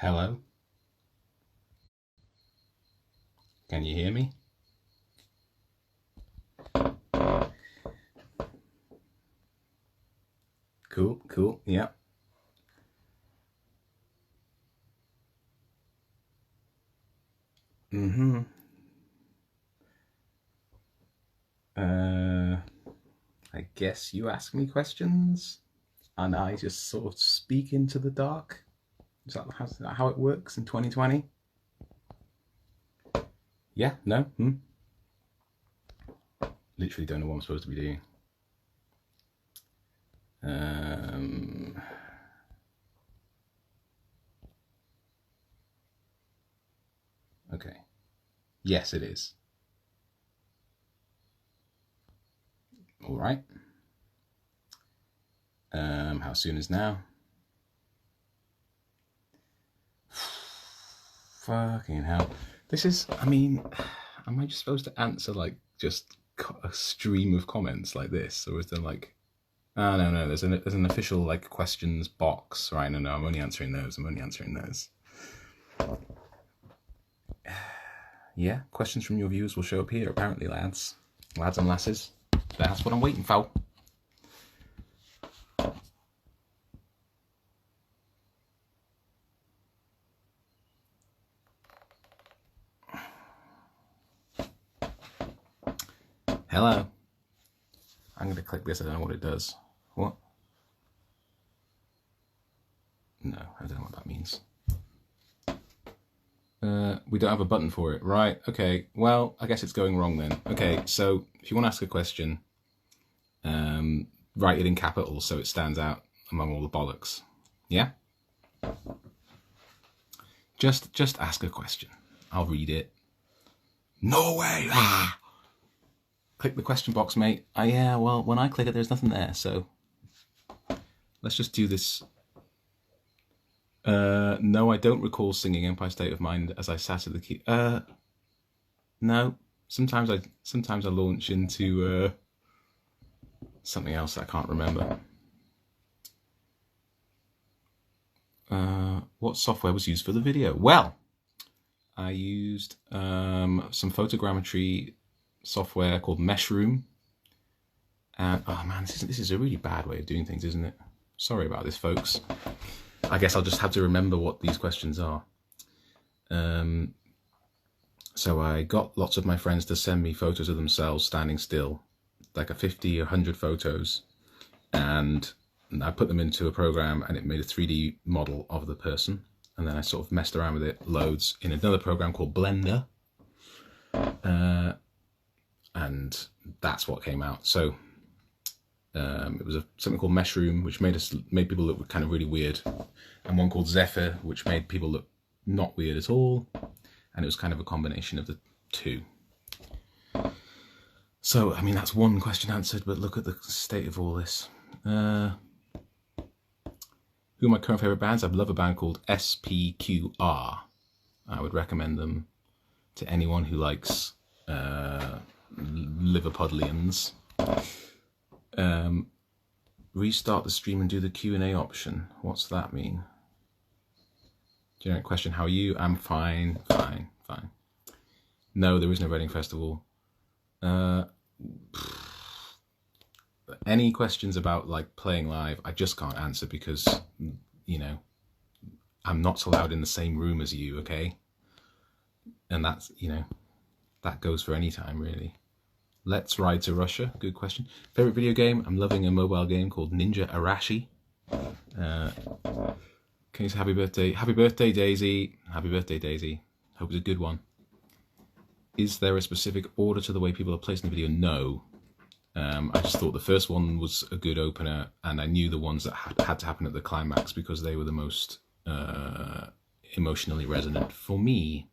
Hello? Can you hear me? Cool, cool, yeah. Mm-hmm. I guess you ask me questions and I just sort of speak into the dark. Is that how it works in 2020? Yeah, no? Literally don't know what I'm supposed to be doing. Okay. Yes, it is. All right. How soon is now? Fucking hell. This is, I mean, am I just supposed to answer like just a stream of comments like this? Or is there like, oh, no, there's an official like questions box, right? No, I'm only answering those. Yeah, questions from your viewers will show up here, apparently, lads and lasses. That's what I'm waiting for. Hello. I'm going to click this. I don't know what it does. What? No, I don't know what that means. We don't have a button for it. Right, okay. Well, I guess it's going wrong then. Okay, so if you want to ask a question, write it in capitals so it stands out among all the bollocks. Yeah? Just ask a question. I'll read it. No way! Ah! Click the question box, mate. Yeah, well, when I click it, there's nothing there, so let's just do this. No, I don't recall singing Empire State of Mind as I sat at the key. No. Sometimes I launch into something else that I can't remember. What software was used for the video? Well, I used some photogrammetry software called Meshroom. And oh man, this is a really bad way of doing things, isn't it? Sorry about this, folks. I guess I'll just have to remember what these questions are. So I got lots of my friends to send me photos of themselves standing still, like a 50 or 100 photos. And I put them into a program and it made a 3D model of the person. And then I sort of messed around with it loads in another program called Blender. And that's what came out. So it was something called Meshroom, which made people look kind of really weird, and one called Zephyr, which made people look not weird at all. And it was kind of a combination of the two. So, I mean, that's one question answered, but look at the state of all this. Who are my current favourite bands? I love a band called SPQR. I would recommend them to anyone who likes Liverpudlians. Restart the stream and do the Q&A option. What's that mean? Generic question, how are you? I'm fine. No, there is no Reading Festival. Any questions about like playing live, I just can't answer because, you know, I'm not allowed in the same room as you, okay? And that's, you know, that goes for any time, really. Let's Ride to Russia. Good question. Favorite video game? I'm loving a mobile game called Ninja Arashi. Can you say happy birthday? Happy birthday, Daisy. Happy birthday, Daisy. Hope it's a good one. Is there a specific order to the way people are placed in the video? No. I just thought the first one was a good opener, and I knew the ones that had to happen at the climax because they were the most emotionally resonant for me.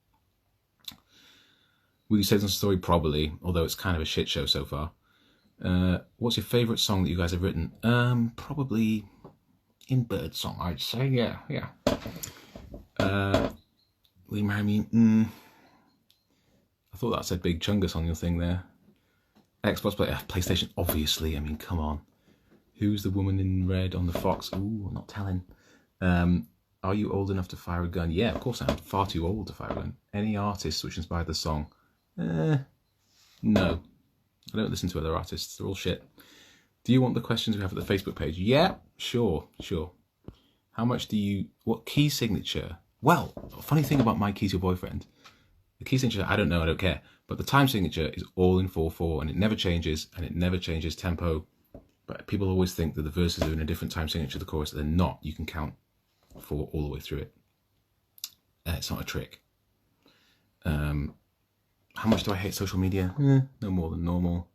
Will you say some story? Probably, although it's kind of a shit show so far. What's your favourite song that you guys have written? Probably In Birdsong, I'd say. Yeah. Will you marry me? I thought that said Big Chungus on your thing there. Xbox, PlayStation, obviously. I mean, come on. Who's the woman in red on the Fox? Ooh, I'm not telling. Are you old enough to fire a gun? Yeah, of course I'm far too old to fire a gun. Any artists which inspired the song? No. I don't listen to other artists. They're all shit. Do you want the questions we have at the Facebook page? Yeah, sure. How much do you... What key signature? Well, a funny thing about my Key to Your Boyfriend. The key signature, I don't know, I don't care. But the time signature is all in 4/4 and it never changes, and it never changes tempo. But people always think that the verses are in a different time signature to the chorus. They're not. You can count 4 all the way through it. It's not a trick. How much do I hate social media? No more than normal.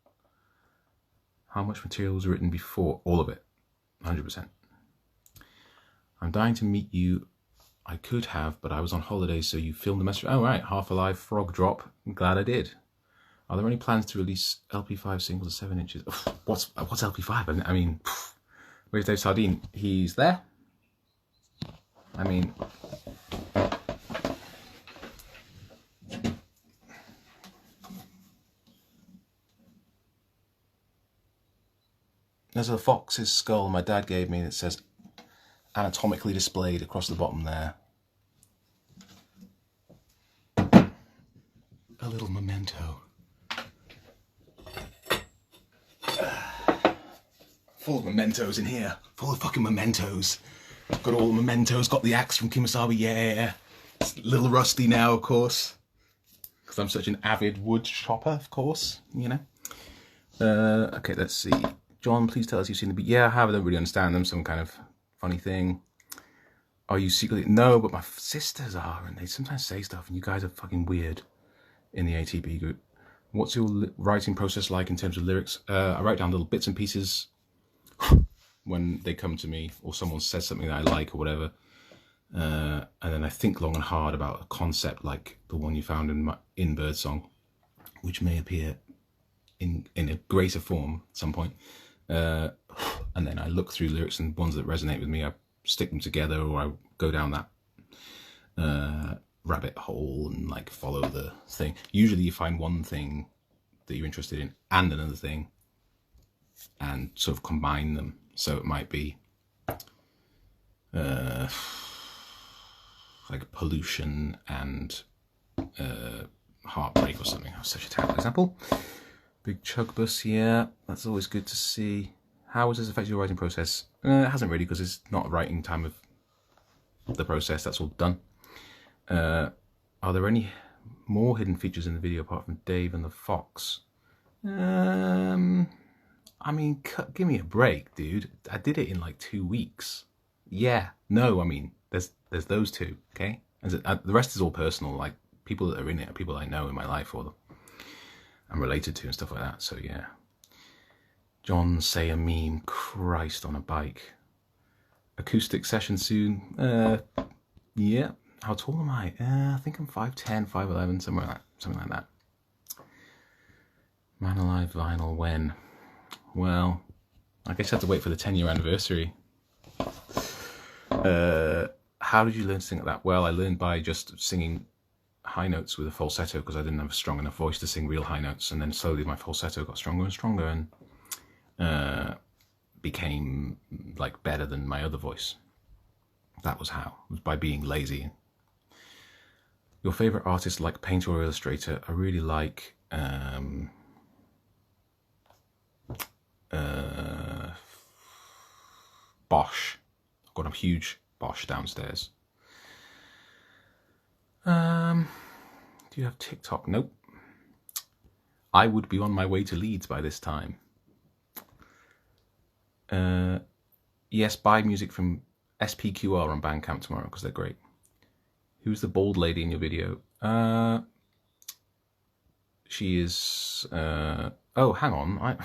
How much material was written before? All of it. 100%. I'm dying to meet you. I could have, but I was on holiday, so you filmed the message. Oh, right. Half Alive frog drop. I'm glad I did. Are there any plans to release LP5 singles of 7 inches? What's LP5? I mean, where's Dave Sardine? He's there. I mean, there's a fox's skull my dad gave me that says anatomically displayed across the bottom there. A little memento. Full of mementos in here. Full of fucking mementos. Got all the mementos. Got the axe from Kimasabi. Yeah. It's a little rusty now, of course. Because I'm such an avid wood chopper, of course. You know. Okay, let's see. John, please tell us you've seen the beat. Yeah, I have. I don't really understand them. Some kind of funny thing. Are you secretly... No, but my sisters are. And they sometimes say stuff. And you guys are fucking weird in the ATB group. What's your writing process like in terms of lyrics? I write down little bits and pieces when they come to me, or someone says something that I like or whatever, and then I think long and hard about a concept like the one you found in Birdsong, which may appear in a greater form at some point, and then I look through lyrics and ones that resonate with me, I stick them together, or I go down that rabbit hole and like follow the thing. Usually you find one thing that you're interested in and another thing and sort of combine them. So it might be like pollution and heartbreak or something. That's such a terrible example. Big chug bus, yeah, that's always good to see. How has this affected your writing process? It hasn't really, because it's not a writing time of the process. That's all done. Are there any more hidden features in the video apart from Dave and the fox? I mean, give me a break, dude. I did it in like 2 weeks. Yeah, no, I mean, there's those two, okay? The rest is all personal. Like, people that are in it are people I know in my life or I'm related to and stuff like that. So yeah. John, say a meme. Christ, on a bike. Acoustic session soon. Yeah. How tall am I? I think I'm 5'10", 5'11", something like that. Man Alive vinyl when? Well, I guess I have to wait for the 10-year anniversary. How did you learn to sing like that? Well, I learned by just singing high notes with a falsetto, because I didn't have a strong enough voice to sing real high notes, and then slowly my falsetto got stronger and stronger and became like better than my other voice. That was how. It was by being lazy. Your favourite artist, like painter or illustrator? I really like Bosch. I've got a huge Bosch downstairs. Do you have TikTok? Nope. I would be on my way to Leeds by this time. Yes, buy music from SPQR on Bandcamp tomorrow because they're great. Who's the bald lady in your video? She is... oh, hang on.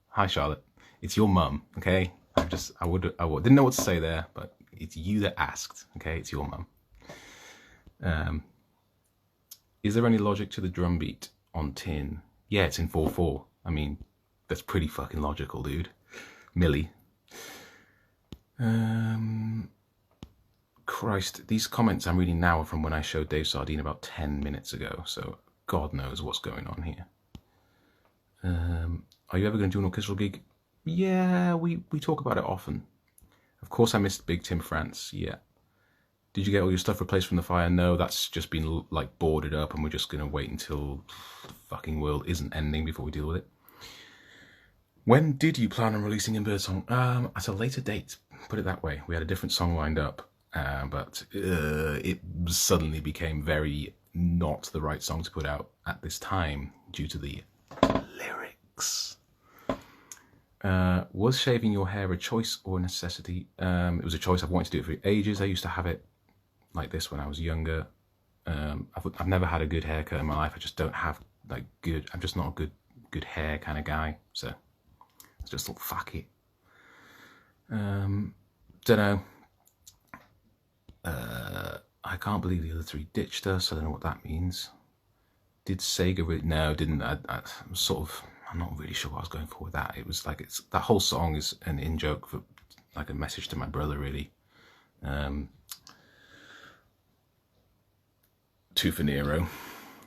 Hi, Charlotte. It's your mum, okay? I didn't know what to say there, but it's you that asked, okay? It's your mum. Is there any logic to the drum beat on Tin? Yeah, it's in 4/4. I mean, that's pretty fucking logical, dude. Millie. Christ, these comments I'm reading now are from when I showed Dave Sardine about 10 minutes ago, so God knows what's going on here. Are you ever going to do an orchestral gig? Yeah, we talk about it often. Of course I missed Big Tim France, yeah. Did you get all your stuff replaced from the fire? No, that's just been like boarded up, and we're just going to wait until the fucking world isn't ending before we deal with it. When did you plan on releasing In Birdsong? At a later date, put it that way. We had a different song lined up, but it suddenly became very not the right song to put out at this time due to the lyrics. Was shaving your hair a choice or a necessity? It was a choice. I've wanted to do it for ages. I used to have it like this when I was younger. I've never had a good haircut in my life. I just don't have like good. I'm just not a good hair kind of guy. So I just thought, fuck it. Don't know. I can't believe the other three ditched us. I don't know what that means. Did Sega really? No, didn't. I'm not really sure what I was going for with that. It was like that whole song is an in-joke for like a message to my brother, really. Two for Nero.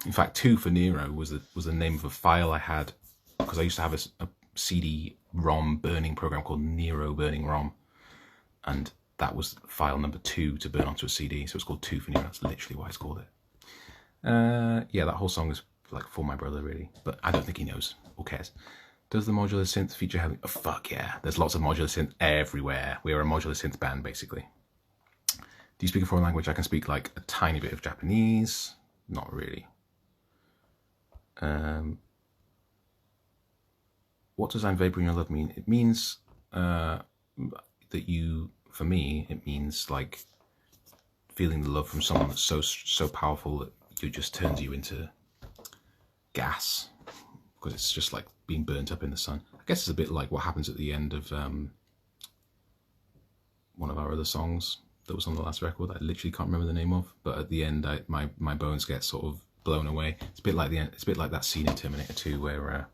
In fact, Two for Nero was the name of a file I had because I used to have a CD-ROM burning program called Nero Burning ROM, and that was file number 2 to burn onto a CD. So it's called Two for Nero. That's literally why it's called it. Yeah, that whole song is like for my brother, really, but I don't think he knows or cares. Does the modular synth feature having? Oh fuck yeah! There's lots of modular synth everywhere. We are a modular synth band, basically. Do you speak a foreign language? I can speak like a tiny bit of Japanese. Not really. What does I'm vaporing your love mean? It means that you, for me, it means like feeling the love from someone that's so powerful that it just turns you into gas, because it's just like being burnt up in the sun. I guess it's a bit like what happens at the end of one of our other songs that was on the last record. I literally can't remember the name of, but at the end, my bones get sort of blown away. It's a bit like the end. It's a bit like that scene in Terminator 2 where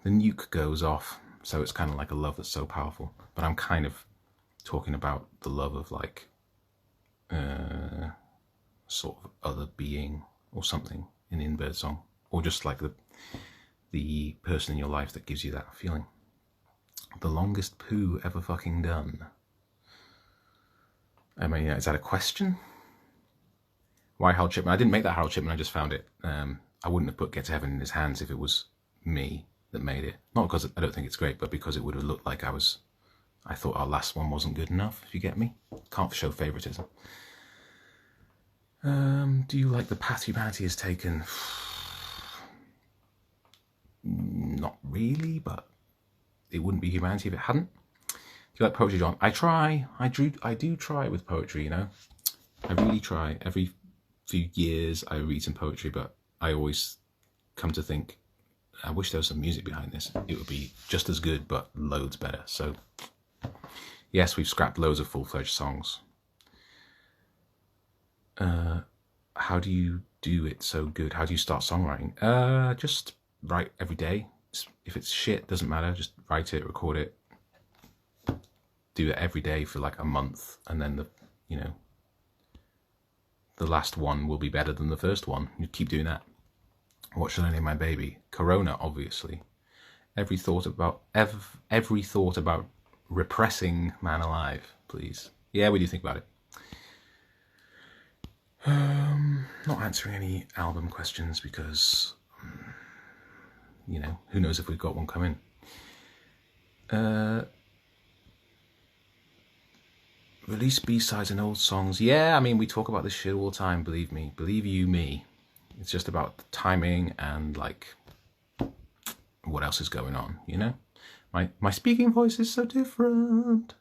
the nuke goes off. So it's kind of like a love that's so powerful. But I'm kind of talking about the love of like sort of other being or something in Birdsong, or just like the person in your life that gives you that feeling. The longest poo ever fucking done. I mean, is that a question? Why Harold Chipman? I didn't make that Harold Chipman, I just found it. I wouldn't have put Get to Heaven in his hands if it was me that made it. Not because I don't think it's great, but because it would have looked like I thought our last one wasn't good enough, if you get me. Can't show favoritism. Do you like the path humanity has taken? Not really, but it wouldn't be humanity if it hadn't. Do you like poetry, John? I try. I do try with poetry, you know. I really try. Every few years I read some poetry, but I always come to think, I wish there was some music behind this. It would be just as good, but loads better. So, yes, we've scrapped loads of full-fledged songs. How do you do it so good? How do you start songwriting? Just write every day. If it's shit, doesn't matter. Just write it, record it. Do it every day for like a month, and then the last one will be better than the first one. You keep doing that. What should I name my baby? Corona, obviously. Every thought about repressing man alive, please. Yeah, what do you think about it? Not answering any album questions because, who knows if we've got one coming. Release B-sides and old songs. Yeah, I mean, we talk about this shit all the time, believe me. Believe you me. It's just about the timing and, like, what else is going on, you know? My speaking voice is so different.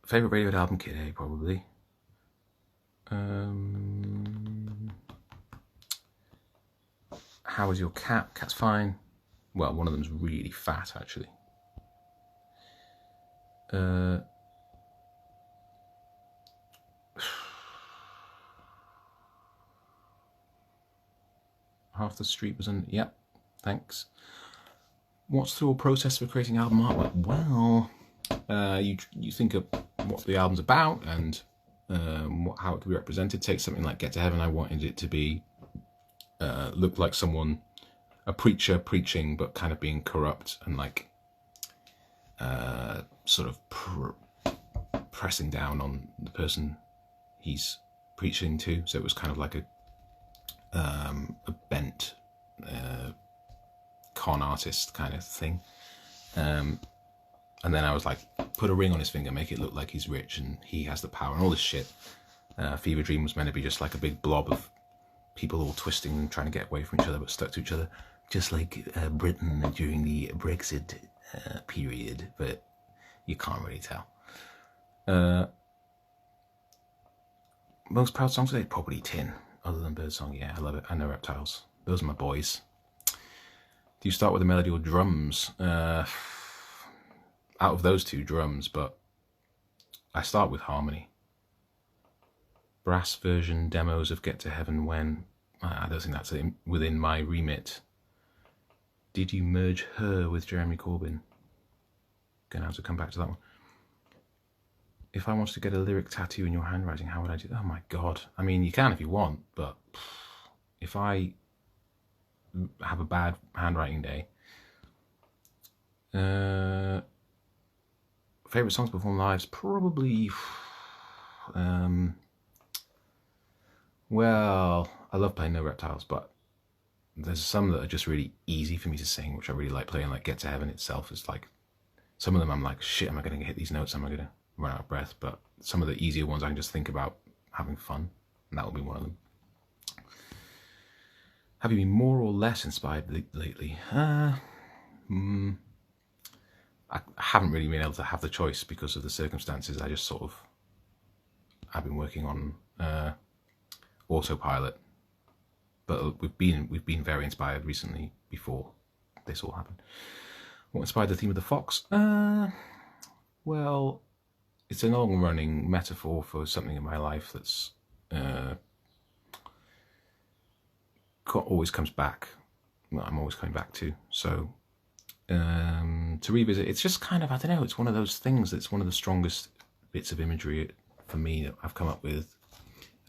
Favorite Radiohead album? Kid A, probably. How is your cat? Cat's fine. Well, one of them's really fat, actually. Half the street was in. Yep, thanks. What's the process for creating album artwork? Well, you think of what the album's about and how it could be represented. Take something like Get to Heaven. I wanted it to be look like someone, a preacher preaching, but kind of being corrupt and like sort of pressing down on the person he's preaching to. So it was kind of like a bent con artist kind of thing. And then I was like, put a ring on his finger, make it look like he's rich and he has the power and all this shit. Fever Dream was meant to be just like a big blob of people all twisting and trying to get away from each other but stuck to each other, just like Britain during the Brexit period, but you can't really tell. Most proud songs today, probably Tin, other than Birdsong. Yeah, I love it. I know Reptiles. Those are my boys. Do you start with a melody or drums? Out of those two, drums, but I start with harmony. Brass version demos of Get to Heaven When. I don't think that's within my remit. Did you merge Her with Jeremy Corbyn? Gonna have to come back to that one. If I wanted to get a lyric tattoo in your handwriting, how would I do that? Oh my God. I mean, you can if you want, but if I have a bad handwriting day. Favourite songs performed live? Probably... well, I love playing No Reptiles, but there's some that are just really easy for me to sing, which I really like playing, like Get to Heaven itself is like... Some of them I'm like, shit, am I going to hit these notes? Am I going to run out of breath? But some of the easier ones I can just think about having fun, and that will be one of them. Have you been more or less inspired lately? I haven't really been able to have the choice because of the circumstances. I just sort of... I've been working on autopilot, but we've been very inspired recently before this all happened. What inspired the theme of the fox? Well, it's a long-running metaphor for something in my life that's always comes back. Well, I'm always coming back to. So to revisit, it's just kind of, I don't know, it's one of those things that's one of the strongest bits of imagery for me that I've come up with.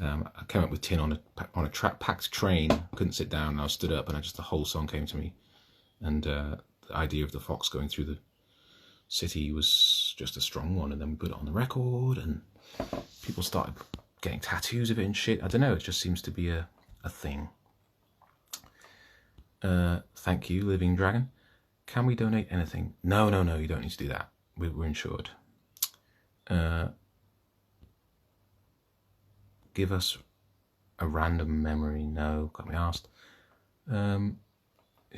I came up with Tin on a packed train. Couldn't sit down, and I stood up, and the whole song came to me. And the idea of the fox going through the city was just a strong one. And then we put it on the record, and people started getting tattoos of it and shit. I don't know. It just seems to be a thing. Thank you, Living Dragon. Can we donate anything? No, you don't need to do that. We're insured. Give us a random memory. No, got me asked.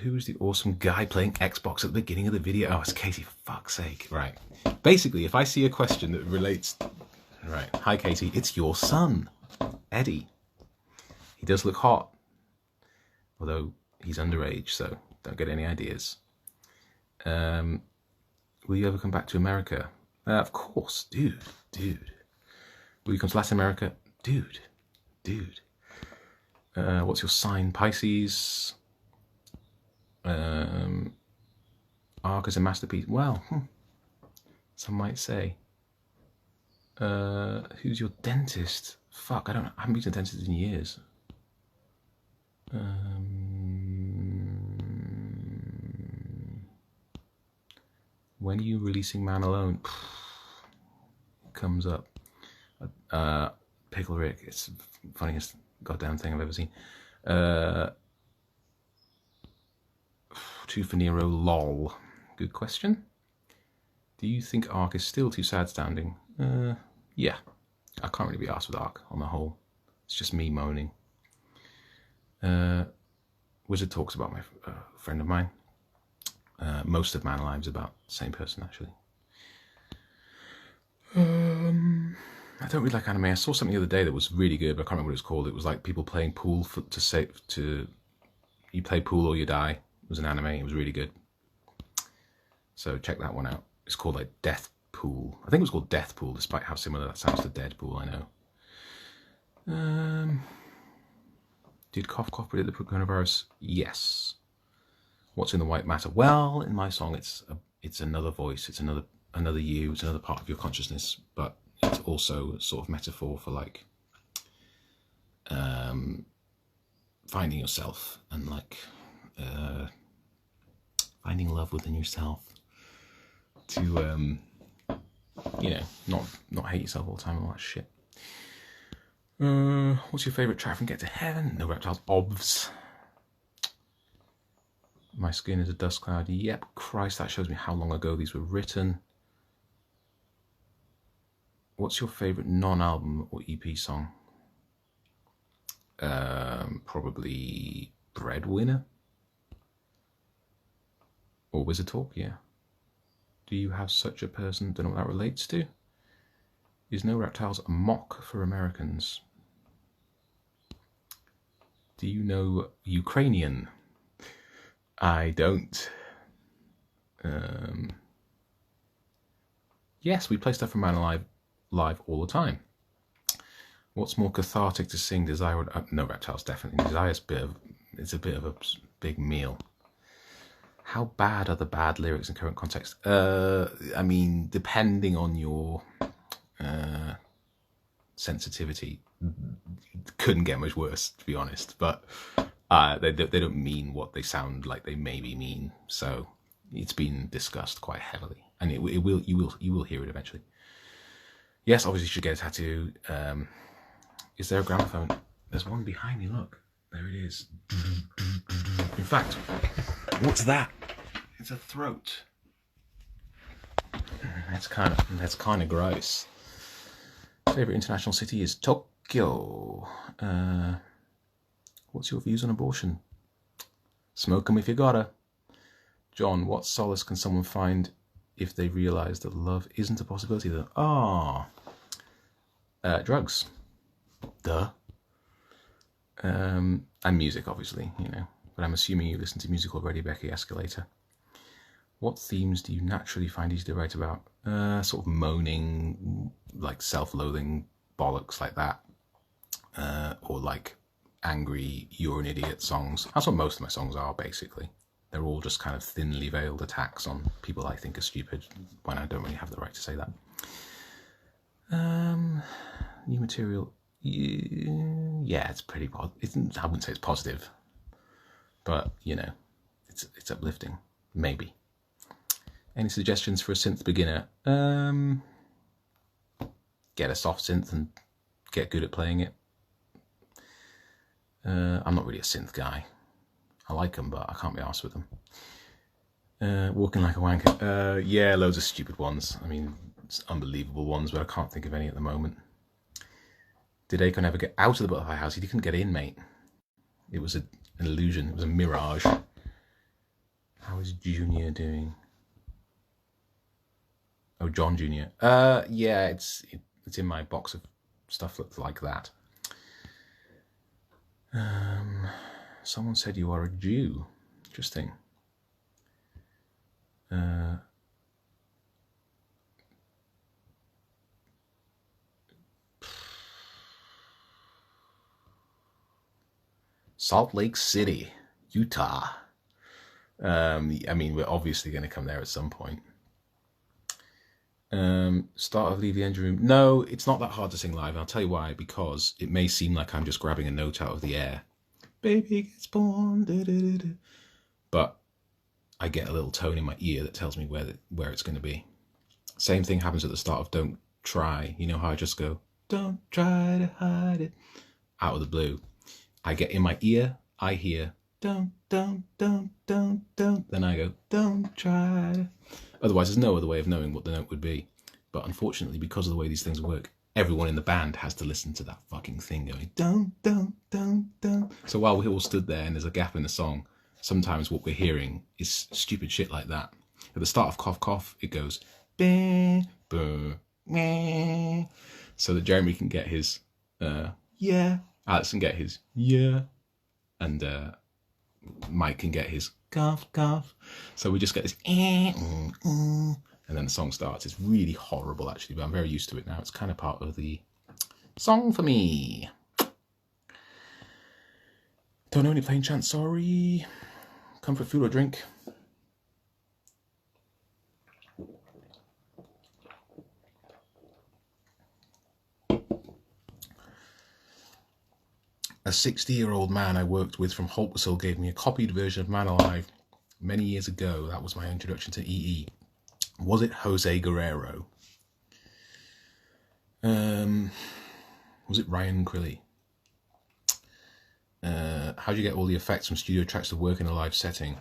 Who was the awesome guy playing Xbox at the beginning of the video? Oh, it's Katie, for fuck's sake. Right. Basically, if I see a question that relates... Right. Hi, Katie. It's your son, Eddie. He does look hot. Although he's underage, so don't get any ideas. Will you ever come back to America? Of course, dude. Will you come to Latin America? Dude. What's your sign? Pisces. Arc is a masterpiece. Well, some might say. Who's your dentist? Fuck, I haven't been to a dentist in years. When are you releasing Man Alone? It comes up. Pickle Rick, it's the funniest goddamn thing I've ever seen. Two for Nero, lol. Good question. Do you think Arc is still too sad standing? Yeah. I can't really be arsed with Arc on the whole. It's just me moaning. Wizard Talks about my friend of mine. Most of Man Alive's about the same person, actually. I don't really like anime. I saw something the other day that was really good, but I can't remember what it was called. It was like people playing pool you play pool or you die. It was an anime. It was really good. So check that one out. It's called like Death Pool. I think it was called Death Pool, despite how similar that sounds to Deadpool, I know. Did Cough Cough predict the coronavirus? Yes. What's in the white matter? Well, in my song, it's another voice. It's another you. It's another part of your consciousness. But it's also a sort of metaphor for like finding yourself and like finding love within yourself to you know, not hate yourself all the time and all that shit. What's your favourite track from Get to Heaven? No Reptiles, obvs. My Skin is a Dust Cloud. Yep, Christ, that shows me how long ago these were written. What's your favourite non-album or EP song? Probably Breadwinner. Or Wizard Talk, yeah. Do you have such a person? Don't know what that relates to. Is No Reptiles a mock for Americans? Do you know Ukrainian? I don't. Yes, we play stuff from Man live all the time. What's more cathartic to sing, Desire or No Reptiles? Definitely. Desire's it's a bit of a big meal. How bad are the bad lyrics in current context? I mean, depending on your sensitivity, couldn't get much worse, to be honest. But they don't mean what they sound like they maybe mean. So it's been discussed quite heavily, and you will hear it eventually. Yes, obviously you should get a tattoo. Is there a gramophone? There's one behind me. Look, there it is. In fact, what's that? It's a throat. That's kind of gross. Favorite international city is Tokyo. What's your views on abortion? Smoke 'em if you gotta. John, what solace can someone find if they realise that love isn't a possibility? Drugs. Duh. And music, obviously, you know. But I'm assuming you listen to music already, Becky Escalator. What themes do you naturally find easy to write about? Sort of moaning, like self-loathing bollocks like that. Or like angry, you're an idiot songs. That's what most of my songs are, basically. They're all just kind of thinly veiled attacks on people I think are stupid when I don't really have the right to say that. New material. Yeah, it's pretty positive. I wouldn't say it's positive, but you know, it's uplifting. Maybe. Any suggestions for a synth beginner? Get a soft synth and get good at playing it. I'm not really a synth guy. I like them, but I can't be arsed with them. Walking like a wanker. Yeah, loads of stupid ones. I mean, unbelievable ones, but I can't think of any at the moment. Did Akon ever get out of the butterfly house? He couldn't get in, mate. It was an illusion. It was a mirage. How is Junior doing? Oh, John Junior. Yeah, it's in my box of stuff like that. Someone said you are a Jew. Interesting. Salt Lake City, Utah. I mean, we're obviously going to come there at some point. Start of Leave the Engine Room. No, it's not that hard to sing live. And I'll tell you why. Because it may seem like I'm just grabbing a note out of the air. Baby gets born. Da, da, da, da. But I get a little tone in my ear that tells me where it's going to be. Same thing happens at the start of Don't Try. You know how I just go, don't try to hide it. Out of the blue. I get in my ear, I hear, don't. Then I go, don't try. Otherwise, there's no other way of knowing what the note would be. But unfortunately, because of the way these things work, everyone in the band has to listen to that fucking thing going, don't. So while we all stood there and there's a gap in the song, sometimes what we're hearing is stupid shit like that. At the start of Cough Cough, it goes, bah, bah, meh, so that Jeremy can get his, yeah. Alex can get his, yeah. And Mike can get his, cough, cough. So we just get this, and then the song starts. It's really horrible, actually, but I'm very used to it now. It's kind of part of the song for me. Don't know any plain chant, sorry. Comfort food or drink? A 60-year-old man I worked with from Holtwhistle gave me a copied version of Man Alive many years ago. That was my introduction to EE. Was it Jose Guerrero? Was it Ryan Crilly? How do you get all the effects from studio tracks to work in a live setting?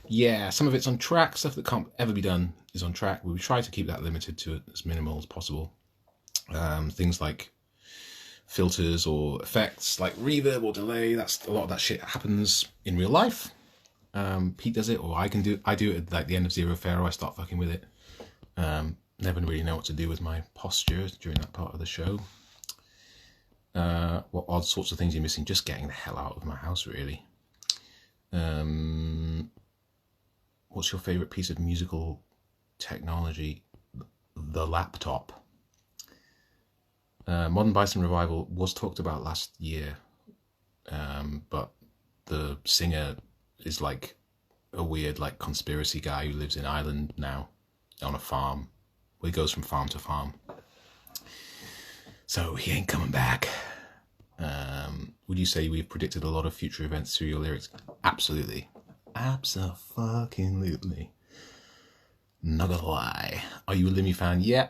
Yeah, some of it's on track. Stuff that can't ever be done is on track. We try to keep that limited to as minimal as possible. Things like filters or effects like reverb or delay, a lot of that shit happens in real life. Pete does it, or I do it at like the end of Zero Pharaoh. I start fucking with it. Never really know what to do with my posture during that part of the show. What odd sorts of things you're missing? Just getting the hell out of my house, really. What's your favourite piece of musical technology? The laptop. Modern Bison Revival was talked about last year, but the singer is like a weird like conspiracy guy who lives in Ireland now on a farm. Well, he goes from farm to farm. So he ain't coming back. Would you say we've predicted a lot of future events through your lyrics? Absolutely. Abso-fucking-lutely. Not gonna lie. Are you a Limmy fan? Yeah.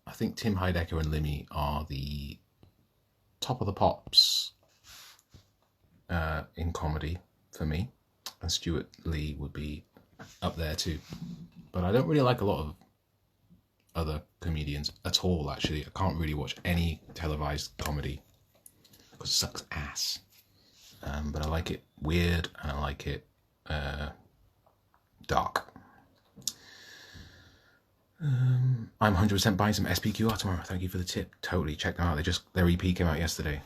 I think Tim Heidecker and Limmy are the top of the pops in comedy for me. And Stuart Lee would be up there too. But I don't really like a lot of other comedians at all, actually. I can't really watch any televised comedy because it sucks ass. But I like it weird and I like it dark. I'm 100% buying some SPQR tomorrow. Thank you for the tip. Totally, check them out. Their EP came out yesterday.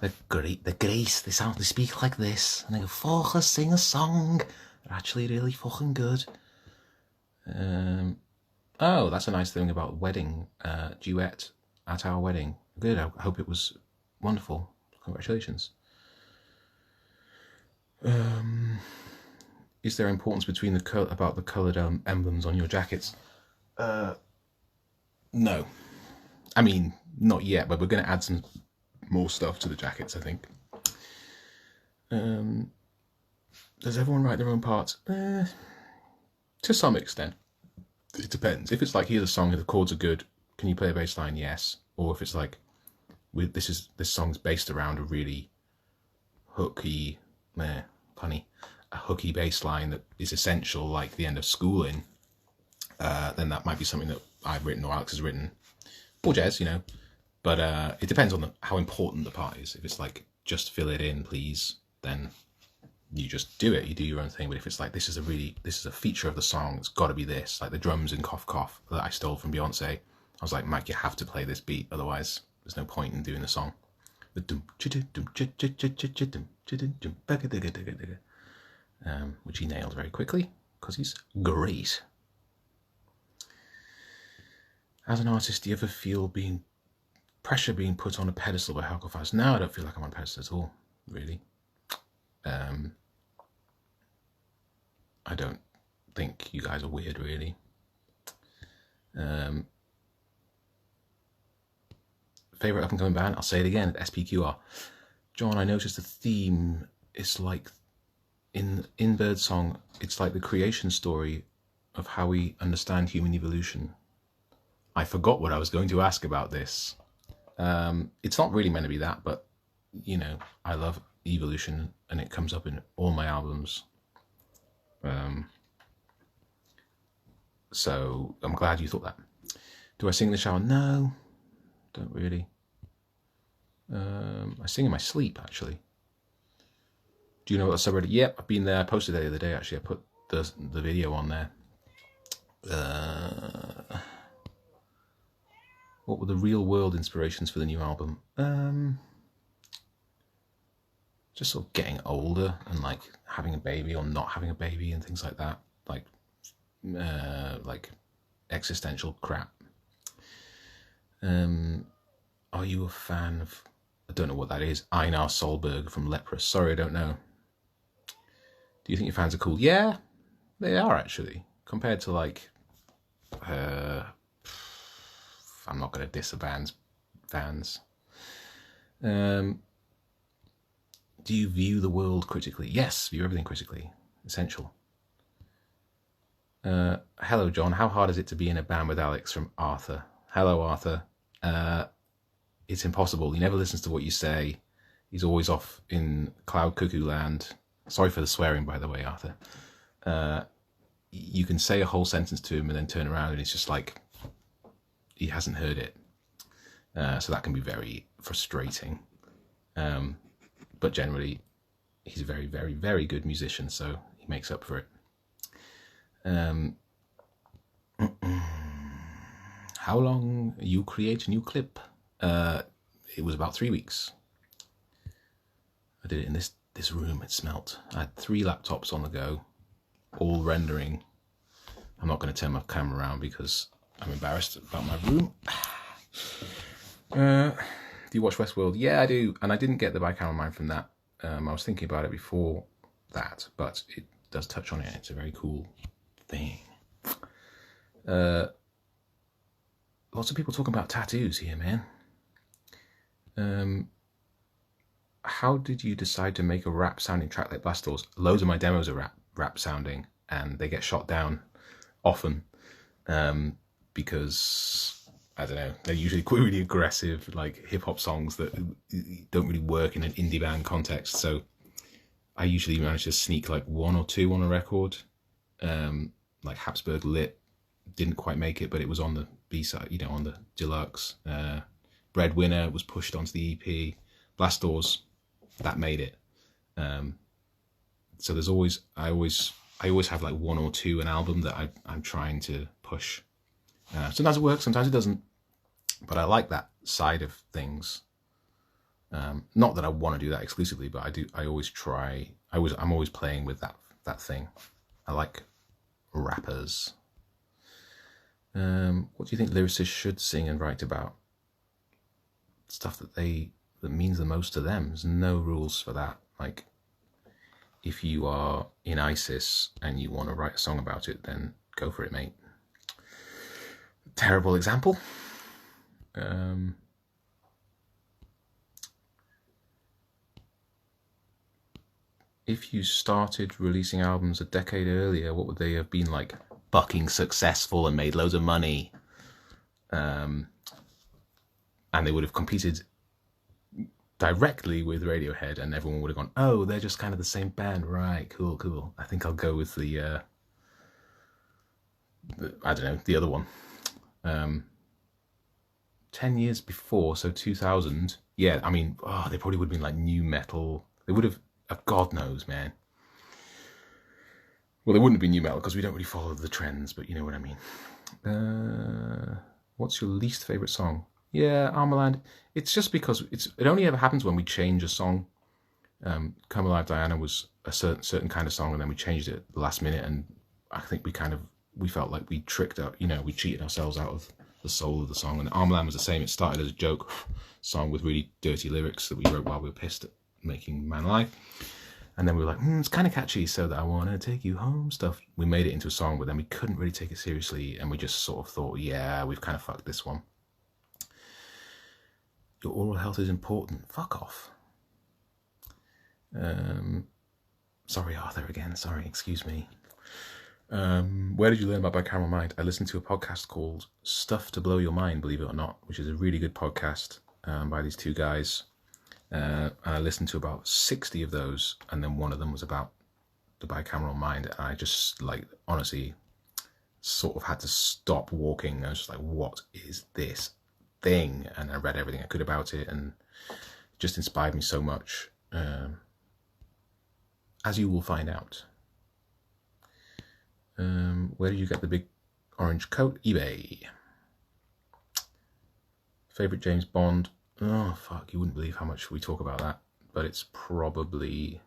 They're great. They're great. They speak like this, and they go, "Focus, sing a song." They're actually really fucking good. Oh, that's a nice thing about wedding duet at our wedding. Good. I hope it was wonderful. Congratulations. Is there importance between about the coloured emblems on your jackets? No. I mean, not yet, but we're going to add some more stuff to the jackets, I think. Does everyone write their own parts? To some extent. It depends. If it's like, here's a song, the chords are good, can you play a bass line? Yes. Or if it's like, this song's based around a really hooky, punny, a hooky bass line that is essential, like the end of schooling, then that might be something that I've written or Alex has written, or Jez, you know. But it depends on how important the part is. If it's like, just fill it in, please, then you just do it. You do your own thing. But if it's like, this is a feature of the song, it's got to be this, like the drums in Cough Cough that I stole from Beyonce. I was like, Mike, you have to play this beat, otherwise there's no point in doing the song. Which he nailed very quickly because he's great. As an artist, do you ever feel pressure being put on a pedestal by hardcore fans? No, I don't feel like I'm on a pedestal at all, really. I don't think you guys are weird, really. Favourite up-and-coming band? I'll say it again, SPQR. John, I noticed the theme is like, in Birdsong, it's like the creation story of how we understand human evolution. I forgot what I was going to ask about this. It's not really meant to be that, but, you know, I love evolution and it comes up in all my albums. So I'm glad you thought that. Do I sing in the shower? No, don't really. I sing in my sleep, actually. Do you know what subreddit? Yep, I've been there. I posted it the other day, actually. I put the video on there. What were the real world inspirations for the new album? Just sort of getting older and like having a baby or not having a baby and things like that. Like existential crap. Are you a fan of, I don't know what that is, Einar Solberg from Leprous? Sorry, I don't know. Do you think your fans are cool? Yeah, they are actually. Compared to like, I'm not going to diss the band's fans. Do you view the world critically? Yes, view everything critically. Essential. Hello, John. How hard is it to be in a band with Alex from Arthur? Hello, Arthur. It's impossible. He never listens to what you say. He's always off in cloud cuckoo land. Sorry for the swearing, by the way, Arthur. You can say a whole sentence to him and then turn around and it's just like he hasn't heard it. So that can be very frustrating. But generally, he's a very, very, very good musician, so he makes up for it. How long you create a new clip? It was about 3 weeks. I did it in this room. It smelt. I had 3 laptops on the go, all rendering. I'm not going to turn my camera around because I'm embarrassed about my room. Do you watch Westworld? Yeah, I do. And I didn't get the bicameral mind from that. I was thinking about it before that, but it does touch on it. It's a very cool thing. Lots of people talking about tattoos here, man. How did you decide to make a rap sounding track like Blast Doors? Loads of my demos are rap sounding, and they get shot down often because, I don't know, they're usually quite really aggressive, like hip-hop songs that don't really work in an indie band context. So I usually manage to sneak like 1 or 2 on a record. Like Habsburg Lit didn't quite make it, but it was on the B-side, you know, on the deluxe. Breadwinner was pushed onto the EP. Blast Doors, that made it. So there's always, I always have like 1 or 2 an album that I'm trying to push. Sometimes it works, sometimes it doesn't. But I like that side of things. Not that I want to do that exclusively, but I do. I always try. I'm always playing with that thing. I like rappers. What do you think lyricists should sing and write about? Stuff that means the most to them. There's no rules for that. Like, if you are in ISIS and you want to write a song about it, then go for it, mate. Terrible example. If you started releasing albums a decade earlier, what would they have been like? Fucking successful and made loads of money. And they would have competed directly with Radiohead, and everyone would have gone, oh, they're just kind of the same band. Right, cool. I think I'll go with the I don't know, the other one. 10 years before, so 2000. Yeah, I mean, they probably would have been like new metal. They would have, God knows, man. Well, they wouldn't have been new metal because we don't really follow the trends, but you know what I mean. What's your least favourite song? Yeah, Armaland. It's just because it only ever happens when we change a song. Come Alive Diana was a certain kind of song, and then we changed it at the last minute, and I think we felt like we tricked out, we cheated ourselves out of the soul of the song. And Armaland was the same. It started as a joke song with really dirty lyrics that we wrote while we were pissed at making Man Alive. And then we were like, it's kind of catchy, so that I want to take you home stuff. We made it into a song, but then we couldn't really take it seriously. And we just sort of thought, yeah, we've kind of fucked this one. Your oral health is important. Fuck off. Sorry, Arthur, again. Sorry, excuse me. Where did you learn about bicameral mind? I listened to a podcast called Stuff to Blow Your Mind, believe it or not, which is a really good podcast by these 2 guys. I listened to about 60 of those, and then one of them was about the bicameral mind, and I just, like, honestly sort of had to stop walking. I was just like, what is this thing? And I read everything I could about it, and it just inspired me so much, as you will find out. Where did you get the big orange coat? eBay. Favorite James Bond? Oh, fuck, you wouldn't believe how much we talk about that. But it's probably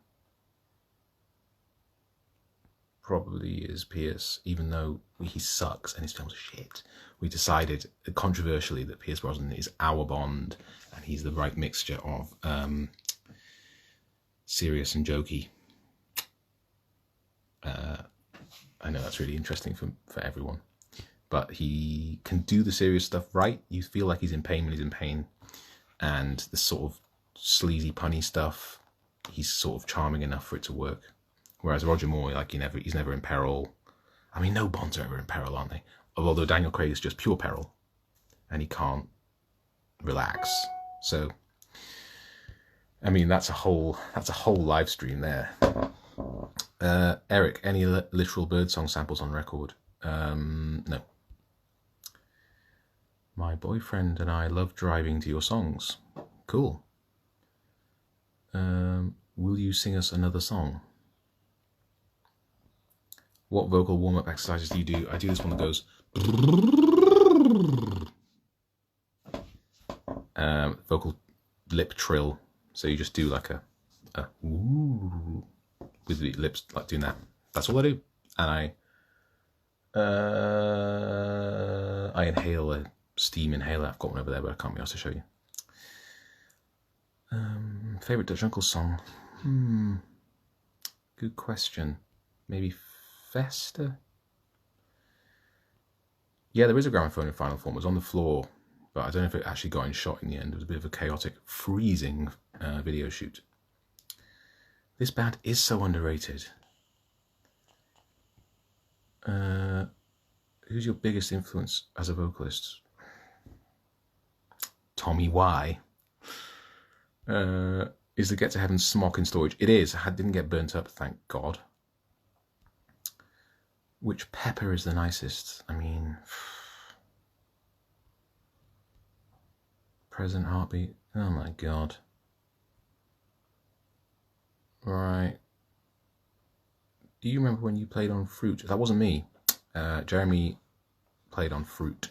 is Pierce, even though he sucks and his films are shit. We decided, controversially, that Pierce Brosnan is our Bond, and he's the right mixture of serious and jokey. I know that's really interesting for everyone. But he can do the serious stuff right. You feel like he's in pain when he's in pain. And the sort of sleazy, punny stuff, he's sort of charming enough for it to work. Whereas Roger Moore, like, he's never in peril. I mean, no Bonds are ever in peril, aren't they? Although Daniel Craig is just pure peril. and he can't relax. So, I mean, that's a whole live stream there. Eric, any literal birdsong samples on record? No. My boyfriend and I love driving to your songs. Cool. Will you sing us another song? What vocal warm-up exercises do you do? I do this one that goes... vocal lip trill. So you just do like a ooh, with the lips, like doing that. That's all I do. And I inhale a steam inhaler. I've got one over there, but I can't be asked to show you. Favorite Dutch Uncle song? Good question. Maybe Festa? Yeah, there is a gramophone in final form. It was on the floor, but I don't know if it actually got in shot in the end. It was a bit of a chaotic, freezing video shoot. This band is so underrated. Who's your biggest influence as a vocalist? Tommy Y. Is the Get to Heaven smock in storage? It is. I didn't get burnt up, thank God. Which pepper is the nicest? I mean, Present Heartbeat. Oh my God. Right. Do you remember when you played on Fruit? That wasn't me. Jeremy played on Fruit.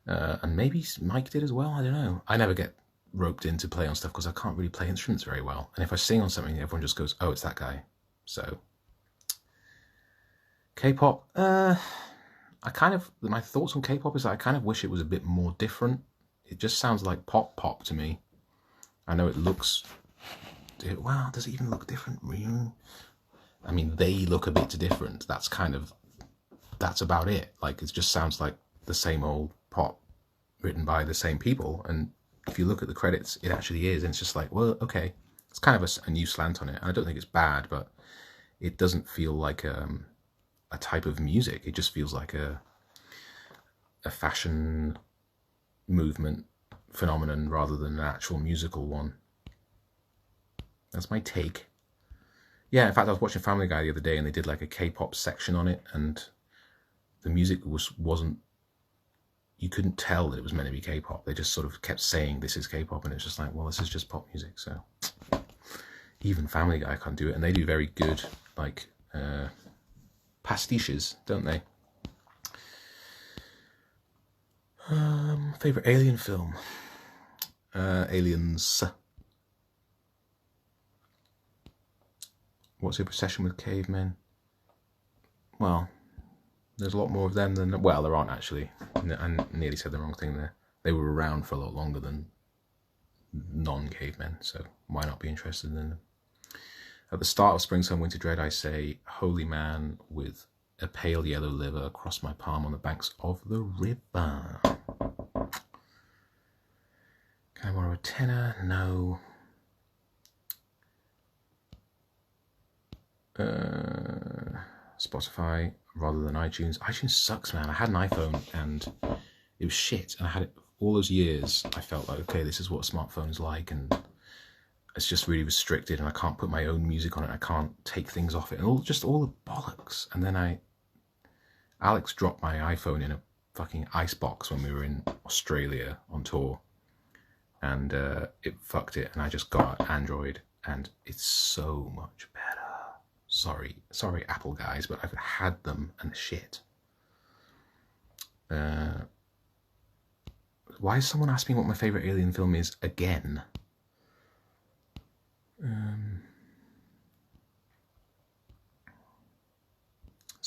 And maybe Mike did as well. I don't know. I never get roped in to play on stuff because I can't really play instruments very well. And if I sing on something, everyone just goes, oh, it's that guy. So... K-pop, my thoughts on K-pop is that I kind of wish it was a bit more different. It just sounds like pop to me. I know it looks, well, does it even look different? Really? I mean, they look a bit different. That's about it. Like, it just sounds like the same old pop written by the same people. And if you look at the credits, it actually is. And it's just like, well, okay. It's kind of a new slant on it. And I don't think it's bad, but it doesn't feel like a type of music. It just feels like a fashion movement phenomenon rather than an actual musical one. That's my take. Yeah, in fact, I was watching Family Guy the other day and they did like a K-pop section on it, and the music wasn't, you couldn't tell that it was meant to be K-pop. They just sort of kept saying this is K-pop, and it's just like, well, this is just pop music. So even Family Guy can't do it, and they do very good like pastiches, don't they? Favorite alien film? Aliens. What's your obsession with cavemen? Well, there's a lot more of them than... Well, there aren't actually. I nearly said the wrong thing there. They were around for a lot longer than non-cavemen, so why not be interested in them? At the start of Spring, Sun, Winter, Dread, I say, holy man with a pale yellow liver across my palm on the banks of the river. Can I borrow a tenner? No. Spotify rather than iTunes. iTunes sucks, man. I had an iPhone and it was shit. And I had it all those years. I felt like, okay, this is what a smartphone's like, and it's just really restricted, and I can't put my own music on it. I can't take things off it, and all the bollocks. And then Alex dropped my iPhone in a fucking icebox when we were in Australia on tour, and it fucked it, and I just got Android, and it's so much better. Sorry, Apple guys, but I've had them and shit. Why is someone asking what my favourite alien film is again? There's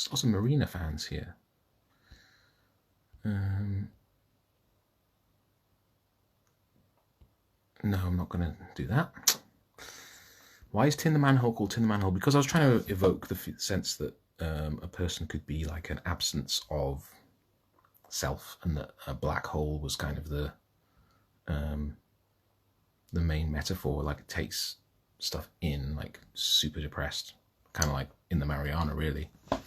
lots of Marina fans here. No, I'm not going to do that. Why is Tin the Manhole called Tin the Manhole? Because I was trying to evoke the sense that a person could be like an absence of self, and that a black hole was kind of the main metaphor. Like, it takes stuff in, like super depressed, kind of like in the Mariana, really. But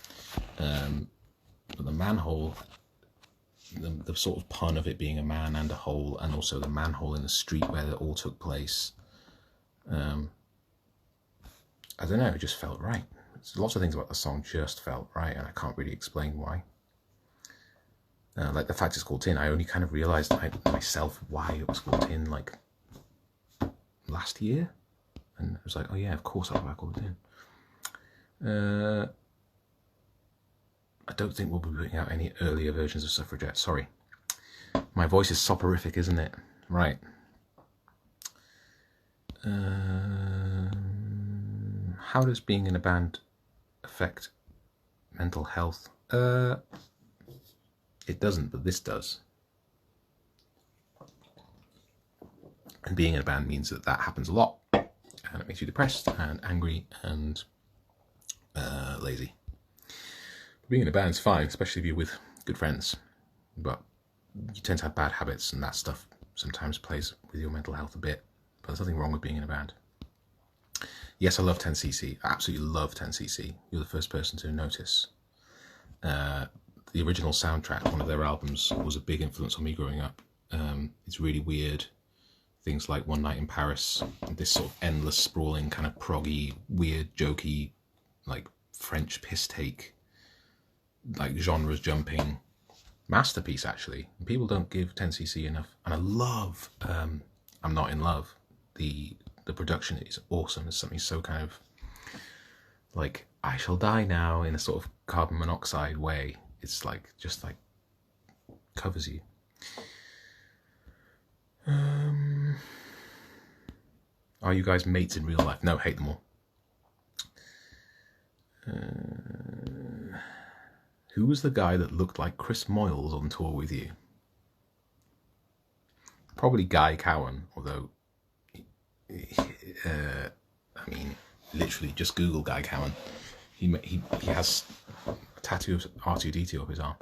the manhole the sort of pun of it being a man and a hole, and also the manhole in the street where it all took place. I don't know, it just felt right. Lots of things about the song just felt right, and I can't really explain why. Like the fact it's called Tin, I only kind of realised myself why it was called Tin like last year, and it was like, oh yeah, of course that's why I called it Tin. I don't think we'll be putting out any earlier versions of Suffragette, sorry. My voice is soporific, isn't it? Right. How does being in a band affect mental health? It doesn't, but this does. And being in a band means that happens a lot, and it makes you depressed and angry and lazy. Being in a band is fine, especially if you're with good friends, but you tend to have bad habits, and that stuff sometimes plays with your mental health a bit. But there's nothing wrong with being in a band. Yes, I love 10cc. I absolutely love 10cc. You're the first person to notice. The original soundtrack, one of their albums, was a big influence on me growing up. It's really weird. Things like One Night in Paris, this sort of endless, sprawling, kind of proggy, weird, jokey, like French piss take, like genres jumping masterpiece, actually. And people don't give 10cc enough. And I love I'm Not in Love. The production is awesome. It's something so kind of like I Shall Die Now in a sort of carbon monoxide way. It's like just like covers you. Are you guys mates in real life? No, hate them all. Who was the guy that looked like Chris Moyles on tour with you? Probably Guy Cowan, although, I mean, literally just Google Guy Cowan. He has a tattoo of R2-D2 up his arm.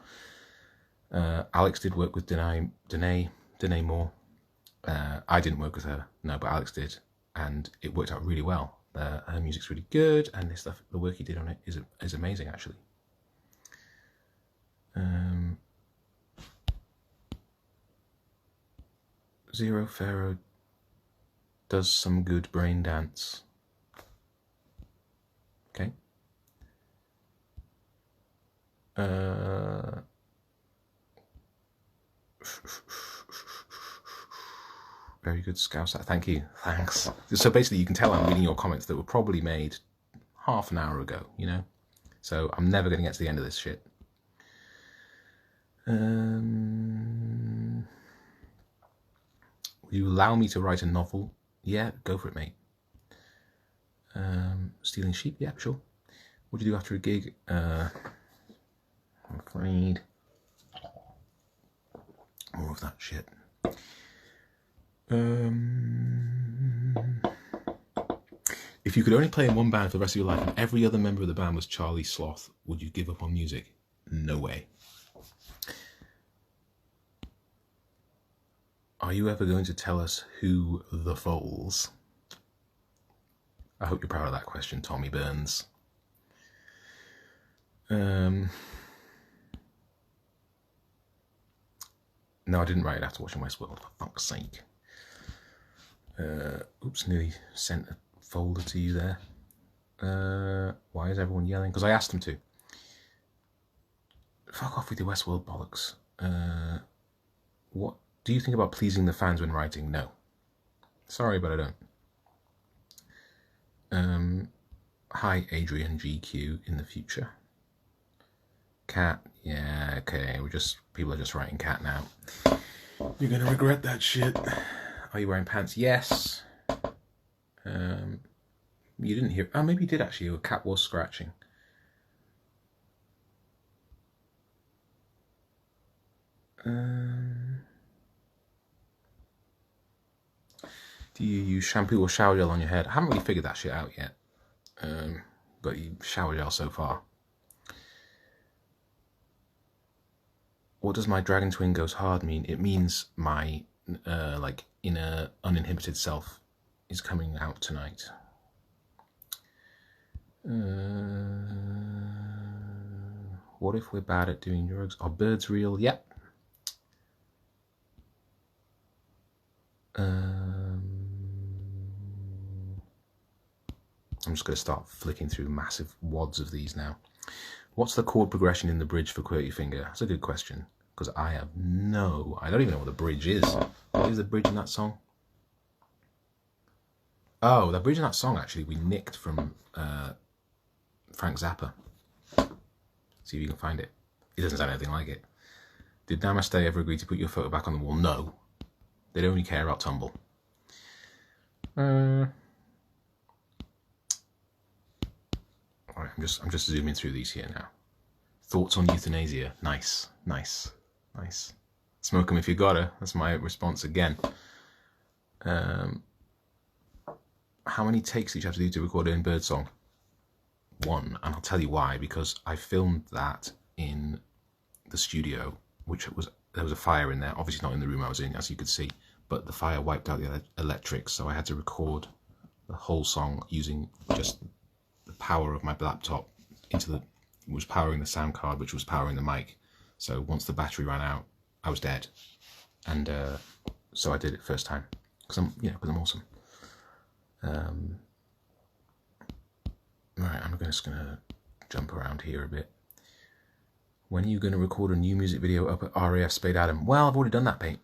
Alex did work with Danae Moore. I didn't work with her, no, but Alex did, and it worked out really well. Her music's really good, and this stuff, the work he did on it is amazing, actually. Zero Pharaoh does some good brain dance. Okay. Very good, Scouse. Thank you. Thanks. So basically, you can tell I'm reading your comments that were probably made half an hour ago, you know? So I'm never going to get to the end of this shit. Will you allow me to write a novel? Yeah, go for it, mate. Stealing sheep? Yeah, sure. What do you do after a gig? I'm afraid. More of that shit. If you could only play in one band for the rest of your life and every other member of the band was Charlie Sloth, would you give up on music? No way. Are you ever going to tell us who the Foals? I hope you're proud of that question, Tommy Burns. No, I didn't write it after watching Westworld, for fuck's sake. Oops, nearly sent a folder to you there. Why is everyone yelling? Because I asked them to. Fuck off with your Westworld bollocks. What do you think about pleasing the fans when writing? No. Sorry, but I don't. Hi, Adrian GQ in the future. Cat, yeah, okay, people are just writing cat now. You're gonna regret that shit. Are you wearing pants? Yes. You didn't hear, oh, maybe you did actually, your cat was scratching. Do you use shampoo or shower gel on your head? I haven't really figured that shit out yet. But you shower gel so far. What does my dragon twin goes hard mean? It means my like inner uninhibited self is coming out tonight. What if we're bad at doing drugs? Are birds real? Yep. I'm just going to start flicking through massive wads of these now. What's the chord progression in the bridge for QWERTY Finger? That's a good question, because I don't even know what the bridge is. What is the bridge in that song? Oh, the bridge in that song, actually, we nicked from Frank Zappa. See if you can find it. It doesn't sound anything like it. Did Namaste ever agree to put your photo back on the wall? No. They don't only care about Tumble. Alright, I'm just zooming through these here now. Thoughts on euthanasia? Nice. Smoke them if you gotta. That's my response again. How many takes did you have to do to record a bird song? 1, and I'll tell you why. Because I filmed that in the studio, there was a fire in there. Obviously not in the room I was in, as you could see, but the fire wiped out the electrics, so I had to record the whole song using just the power of my laptop was powering the sound card, which was powering the mic. So once the battery ran out, I was dead, and so I did it first time because I'm awesome. Right, I'm just gonna jump around here a bit. When are you going to record a new music video up at RAF Spade Adam? Well, I've already done that, mate.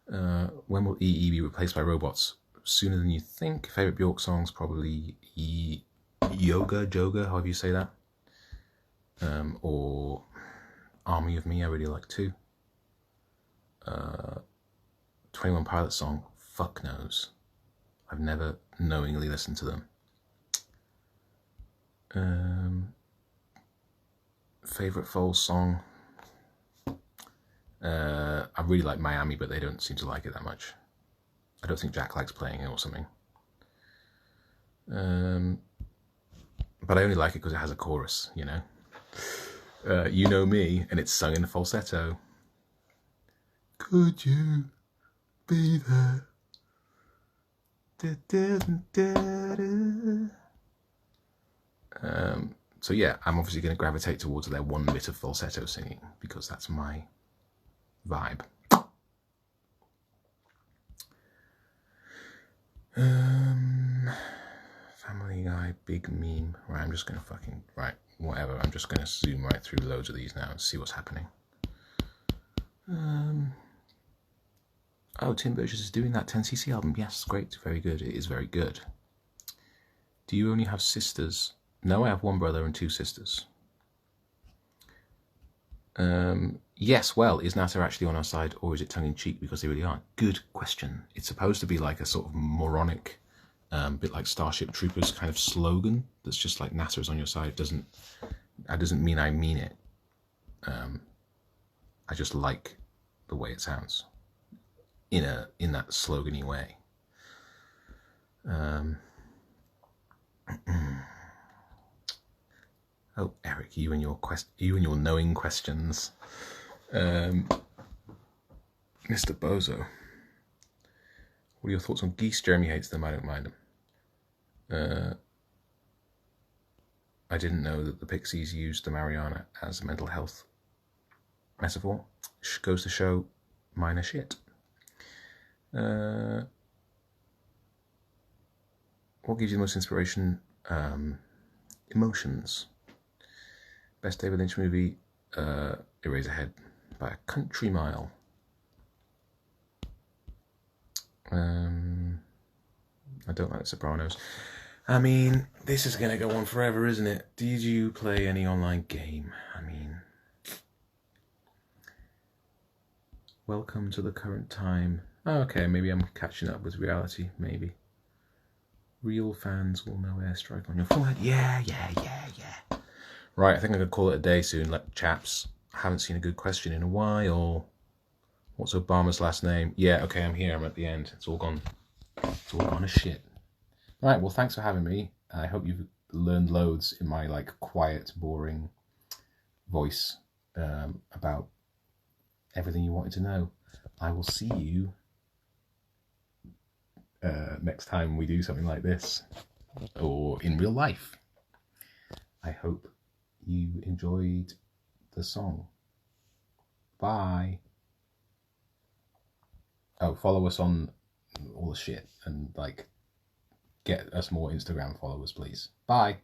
When will EE be replaced by robots? Sooner than you think. Favourite Bjork songs? Probably Joga, however you say that. Or Army of Me, I really like too. 21 Pilots song? Fuck knows. I've never knowingly listened to them. Favourite Foles song? I really like Miami, but they don't seem to like it that much. I don't think Jack likes playing it or something. But I only like it because it has a chorus, you know. You Know Me, and it's sung in falsetto. Could you be there? So yeah, I'm obviously going to gravitate towards their one bit of falsetto singing because that's my vibe. Family Guy, big meme. Right, I'm just going to whatever. I'm just going to zoom right through loads of these now and see what's happening. Oh, Tim Burgess is doing that 10cc album. Yes, great, very good. It is very good. Do you only have sisters? No, I have one brother and 2 sisters. Yes, well, is Nasser actually on our side, or is it tongue-in-cheek because they really aren't? Good question. It's supposed to be like a sort of moronic, bit like Starship Troopers kind of slogan that's just like Nasser is on your side. That doesn't mean I mean it. I just like the way it sounds in that slogan-y way. Oh, Eric, you and your knowing questions. Mr. Bozo, what are your thoughts on geese? Jeremy hates them. I don't mind them. I didn't know that the Pixies used the marijuana as a mental health metaphor. Goes to show minor shit. What gives you the most inspiration? Emotions. Best David Lynch movie, Eraserhead by a country mile. I don't like The Sopranos. I mean, this is going to go on forever, isn't it? Did you play any online game? I mean, welcome to the current time. Oh, okay, maybe I'm catching up with reality, maybe. Real fans will know airstrike on your forehead. Yeah. Right, I think I'm going to call it a day soon, chaps. I haven't seen a good question in a while. What's Obama's last name? Yeah, okay, I'm here. I'm at the end. It's all gone to shit. All right, well, thanks for having me. I hope you've learned loads in my, quiet, boring voice about everything you wanted to know. I will see you next time we do something like this, or in real life. I hope you enjoyed the song. Bye. Oh, follow us on all the shit and like get us more Instagram followers, please. Bye.